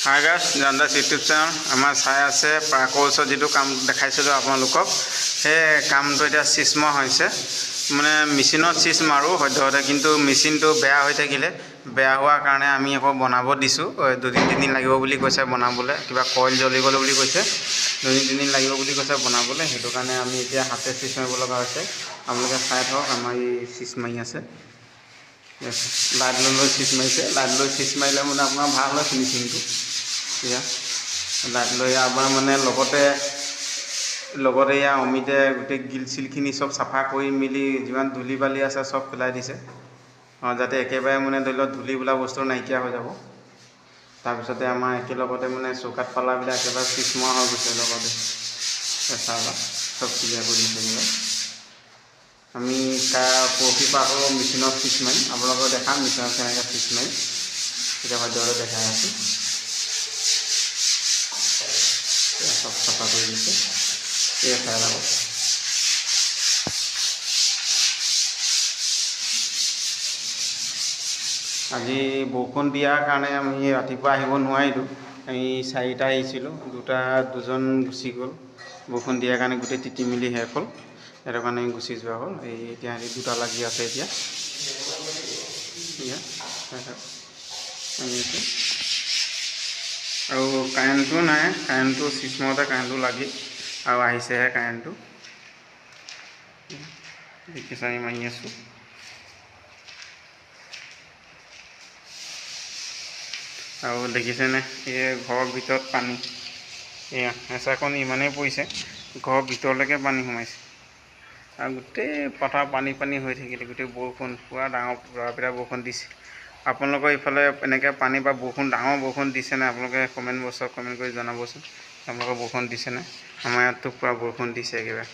Hi guys, জানদাছ YouTube channel আমাৰ চাই আছে পাৰ্কৰ ওচৰত যিটো কাম দেখাইছিলোঁ আপোনালোকক, সেই কামটো এতিয়া চিচমা হৈছে। মানে মেচিনত চিচ মাৰোঁ সদ্যহতে, কিন্তু মেচিনটো বেয়া হৈ থাকিলে, বেয়া হোৱাৰ কাৰণে আমি আকৌ বনাব দিছোঁ। 2-3 দিন লাগিব বুলি কৈছে বনাবলৈ, কিবা কইল জ্বলি গ'ল বুলি কৈছে। 2-3 দিন লাগিব বুলি কৈছে বনাবলৈ, সেইটো কাৰণে আমি এতিয়া হাতে চিচ মাৰিব লগা হৈছে। আপোনালোকে চাই থাকক, আমাৰ এই চিচ মাৰি আছে। লাইট লৈ চিচ মাৰিছে, লাইট লৈ চিচ মাৰিলে মানে আপোনাৰ ভাল হয় ফিনিচিংটো। এতিয়া লাইট লৈ আমাৰ মানে লগতে এয়া অমিতে গোটেই গিল চিলখিনি চব চাফা কৰি মেলি যিমান ধূলি বালি আছে চব পেলাই দিছে, যাতে একেবাৰে মানে ধৰি লওক ধূলি বোলা বস্তু নাইকিয়া হৈ যাব। তাৰপিছতে আমাৰ একেলগতে মানে চৌকাত পালাবিলাক একেবাৰে চিচমৰা হৈ গৈছে, লগতে চাবা চব ক্লিয়াৰ কৰি দিছে। আমি পৰহি পৰা আকৌ মেচিনত চিচ মাৰিম, আপোনালোকক দেখাম মেচিনত কেনেকৈ চিচ মাৰিম। এতিয়া সদ্যহতে দেখাই আছোঁ। সব চাফা কৰি দিছে, এই চাই ল'ব। আজি বৰষুণ দিয়াৰ কাৰণে আমি ৰাতিপুৱা আহিব নোৱাৰিলোঁ। আমি 4টা আহিছিলোঁ, 2জন গুচি গ'ল। বৰষুণ দিয়াৰ কাৰণে গোটেই তিতি মেলি শেষ হ'ল, সেইটো কাৰণে গুচি যোৱা হ'ল। এতিয়া 2টা লাগি আছে। এতিয়া আৰু কাৰেণ্টটো নাই, কাৰেণ্টটো চিচমতে কাৰেণ্টটো লাগি আৰু আহিছেহে কাৰেণ্টটো। কেঁচাৰি মাৰি আছোঁ। আৰু দেখিছেনে, এই ঘৰৰ ভিতৰত পানী, এয়া হেঁচাকণ ইমানেই পৰিছে, ঘৰৰ ভিতৰলৈকে পানী সোমাইছে। আৰু গোটেই পথাৰ পানী হৈ থাকিলে, গোটেই বৰষুণ পূৰা ডাঙৰ দৰাপিটা বৰষুণ দিছে। আপোনালোকৰ ইফালে এনেকৈ পানী বা বৰষুণ, ডাঙৰ বৰষুণ দিছেনে? আপোনালোকে কমেণ্ট বক্সত কমেণ্ট কৰি জনাবচোন, আপোনালোকৰ বৰষুণ দিছেনে? আমাৰ ইয়াততো পূৰা বৰষুণ দিছে একেবাৰে।